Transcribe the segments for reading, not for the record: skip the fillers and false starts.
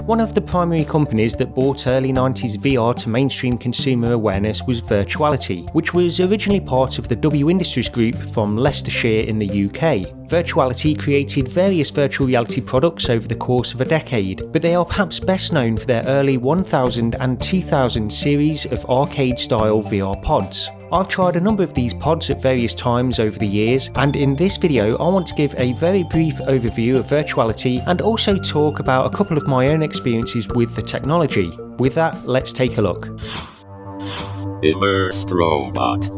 One of the primary companies that brought early 90s VR to mainstream consumer awareness was Virtuality, which was originally part of the W Industries Group from Leicestershire in the UK. Virtuality created various virtual reality products over the course of a decade, but they are perhaps best known for their early 1000 and 2000 series of arcade-style VR pods. I've tried a number of these pods at various times over the years, and in this video I want to give a very brief overview of Virtuality and also talk about a couple of my own experiences with the technology. With that, let's take a look. Immersed Robot.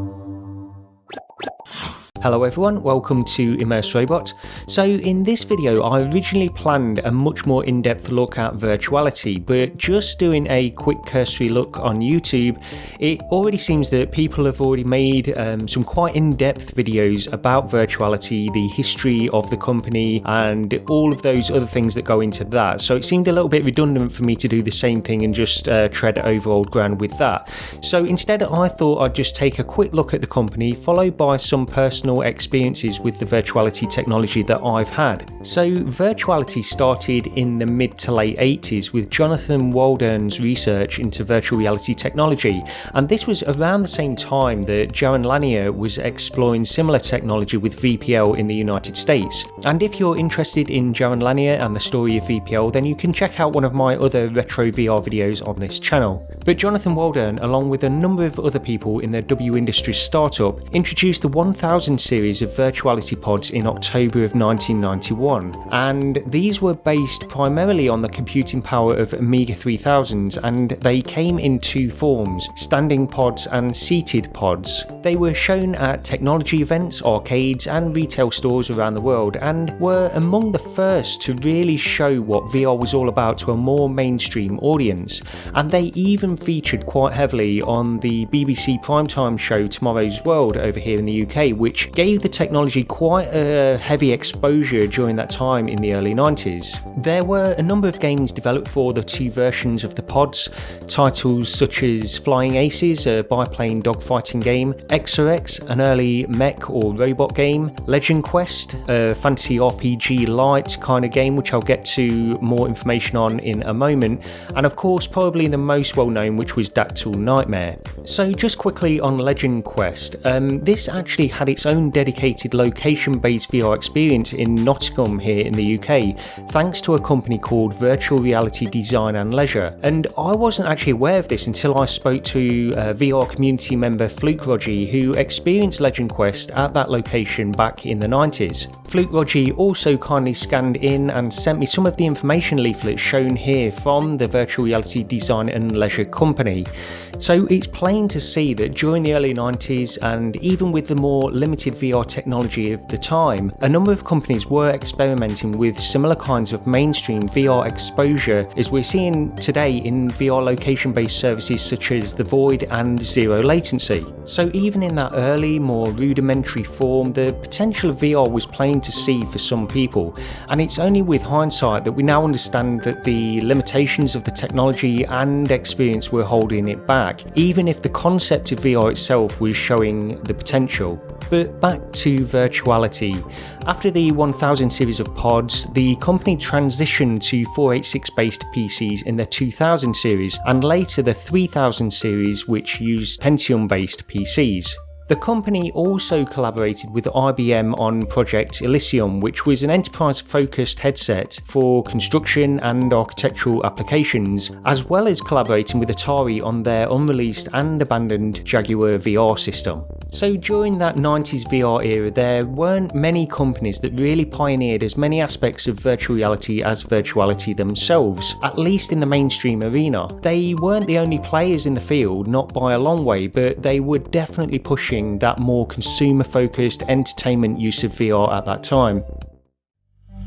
Hello everyone, welcome to Immersed Robot. So in this video I originally planned a much more in-depth look at Virtuality, but just doing a quick cursory look on YouTube, it already seems that people have already made some quite in-depth videos about Virtuality, the history of the company and all of those other things that go into that. So it seemed a little bit redundant for me to do the same thing and just tread over old ground with that. So instead I thought I'd just take a quick look at the company, followed by some personal experiences with the Virtuality technology that I've had. So Virtuality started in the mid to late 80s with Jonathan Waldern's research into virtual reality technology, and this was around the same time that Jaguar was exploring similar technology with VPL in the United States. And if you're interested in Jaguar and the story of VPL, then you can check out one of my other retro VR videos on this channel. But Jonathan Waldern, along with a number of other people in the W Industries startup, introduced the 1000 series of Virtuality pods in October of 1991, and these were based primarily on the computing power of Amiga 3000s, and they came in two forms, standing pods and seated pods. They were shown at technology events, arcades and retail stores around the world, and were among the first to really show what VR was all about to a more mainstream audience, and they even featured quite heavily on the BBC primetime show Tomorrow's World over here in the UK, which gave the technology quite a heavy exposure during that time in the early 90s. There were a number of games developed for the two versions of the pods, titles such as Flying Aces, a biplane dogfighting game, XOX, an early mech or robot game, Legend Quest, a fantasy RPG light kind of game which I'll get to more information on in a moment, and of course probably the most well known, which was Dactyl Nightmare. So just quickly on Legend Quest, this actually had its own dedicated location-based VR experience in Nottingham here in the UK, thanks to a company called Virtual Reality Design and Leisure. And I wasn't actually aware of this until I spoke to VR community member Fluke Rogie, who experienced Legend Quest at that location back in the 90s. Fluke Rogie also kindly scanned in and sent me some of the information leaflets shown here from the Virtual Reality Design and Leisure company. So it's plain to see that during the early 90s, and even with the more limited VR technology of the time, a number of companies were experimenting with similar kinds of mainstream VR exposure as we're seeing today in VR location-based services such as The Void and Zero Latency. So even in that early, more rudimentary form, the potential of VR was plain to see for some people, and it's only with hindsight that we now understand that the limitations of the technology and experience were holding it back, even if the concept of VR itself was showing the potential. But back to Virtuality. After the 1000 series of pods, the company transitioned to 486 based PCs in the 2000 series, and later the 3000 series, which used Pentium based PCs. The company also collaborated with IBM on Project Elysium, which was an enterprise-focused headset for construction and architectural applications, as well as collaborating with Atari on their unreleased and abandoned Jaguar VR system. So during that 90s VR era, there weren't many companies that really pioneered as many aspects of virtual reality as Virtuality themselves, at least in the mainstream arena. They weren't the only players in the field, not by a long way, but they were definitely pushing that more consumer-focused entertainment use of VR at that time.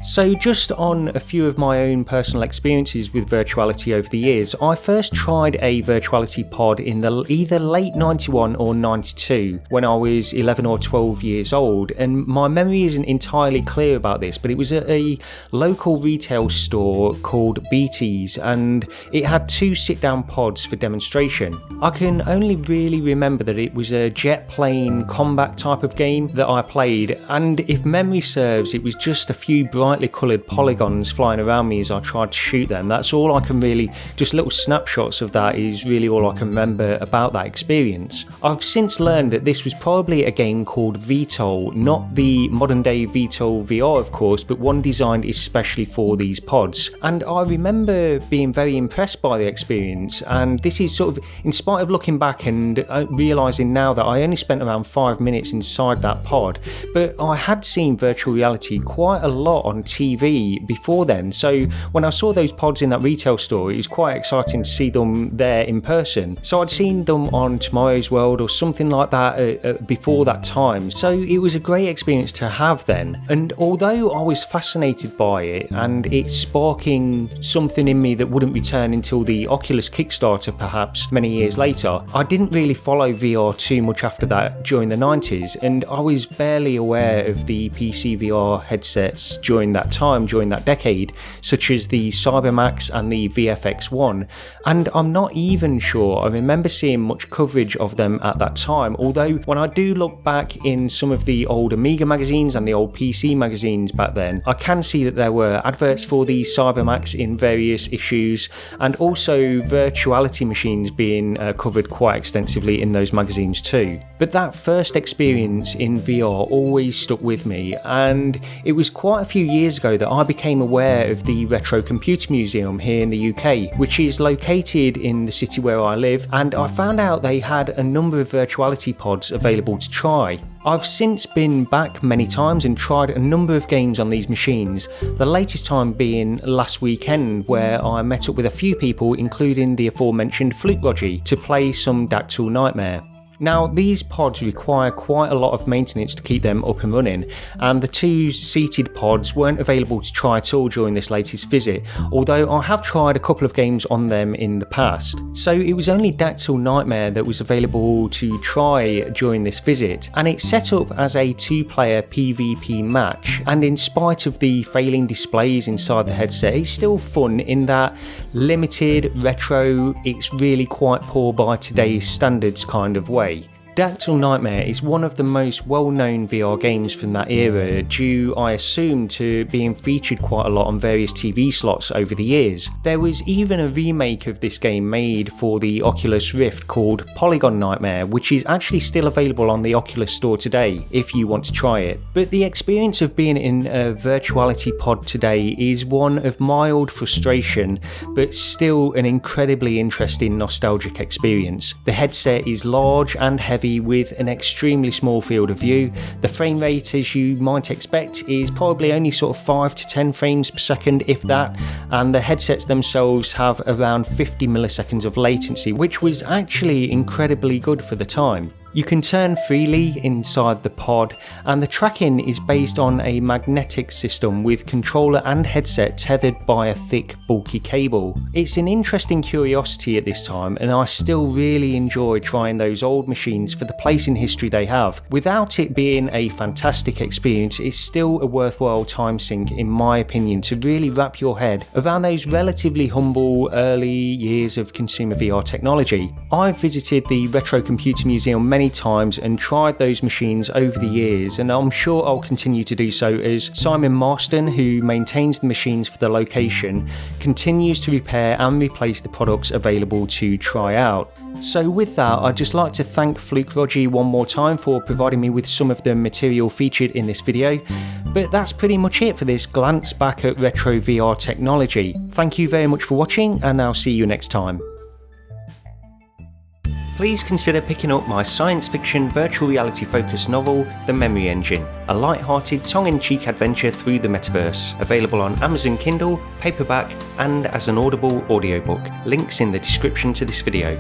So just on a few of my own personal experiences with Virtuality over the years, I first tried a Virtuality pod in the either late 91 or 92 when I was 11 or 12 years old, and my memory isn't entirely clear about this, but it was at a local retail store called BT's, and it had two sit-down pods for demonstration. I can only really remember that it was a jet plane combat type of game that I played, and if memory serves, it was just a few bright brightly coloured polygons flying around me as I tried to shoot them. That's all I can really, just little snapshots of that is really all I can remember about that experience. I've since learned that this was probably a game called VTOL, not the modern day VTOL VR of course, but one designed especially for these pods. And I remember being very impressed by the experience, and this is sort of, in spite of looking back and realising now that I only spent around 5 minutes inside that pod, but I had seen virtual reality quite a lot on TV before then, so when I saw those pods in that retail store it was quite exciting to see them there in person. So I'd seen them on Tomorrow's World or something like that before that time, so it was a great experience to have then. And although I was fascinated by it and it's sparking something in me that wouldn't return until the Oculus Kickstarter perhaps many years later, I didn't really follow VR too much after that during the 90s, and I was barely aware of the PC VR headsets during that time, during that decade, such as the Cybermax and the VFX1, and I'm not even sure I remember seeing much coverage of them at that time, although when I do look back in some of the old Amiga magazines and the old PC magazines back then, I can see that there were adverts for the Cybermax in various issues, and also Virtuality machines being covered quite extensively in those magazines too. But that first experience in VR always stuck with me, and it was quite a few years ago that I became aware of the Retro Computer Museum here in the UK, which is located in the city where I live, and I found out they had a number of Virtuality pods available to try. I've since been back many times and tried a number of games on these machines, the latest time being last weekend where I met up with a few people including the aforementioned Fluke Roger to play some Dactyl Nightmare. Now, these pods require quite a lot of maintenance to keep them up and running, and the two seated pods weren't available to try at all during this latest visit, although I have tried a couple of games on them in the past. So it was only Dactyl Nightmare that was available to try during this visit, and it's set up as a 2-player PvP match, and in spite of the failing displays inside the headset, it's still fun in that limited, retro, it's really quite poor by today's standards kind of way. Dactyl Nightmare is one of the most well-known VR games from that era, due, I assume, to being featured quite a lot on various TV slots over the years. There was even a remake of this game made for the Oculus Rift called Polygon Nightmare, which is actually still available on the Oculus store today if you want to try it. But the experience of being in a Virtuality pod today is one of mild frustration, but still an incredibly interesting nostalgic experience. The headset is large and heavy with an extremely small field of view. The frame rate, as you might expect, is probably only sort of 5 to 10 frames per second, if that, and the headsets themselves have around 50 milliseconds of latency, which was actually incredibly good for the time. You can turn freely inside the pod, and the tracking is based on a magnetic system with controller and headset tethered by a thick, bulky cable. It's an interesting curiosity at this time, and I still really enjoy trying those old machines for the place in history they have. Without it being a fantastic experience, it's still a worthwhile time sink in my opinion to really wrap your head around those relatively humble early years of consumer VR technology. I've visited the Retro Computer Museum many times and tried those machines over the years, and I'm sure I'll continue to do so as Simon Marston, who maintains the machines for the location, continues to repair and replace the products available to try out. So with that, I'd just like to thank Fluke Roger one more time for providing me with some of the material featured in this video, but that's pretty much it for this glance back at retro VR technology. Thank you very much for watching, and I'll see you next time. Please consider picking up my science fiction virtual reality focused novel, The Memory Engine, a light-hearted tongue-in-cheek adventure through the metaverse, available on Amazon Kindle, paperback and as an Audible audiobook. Links in the description to this video.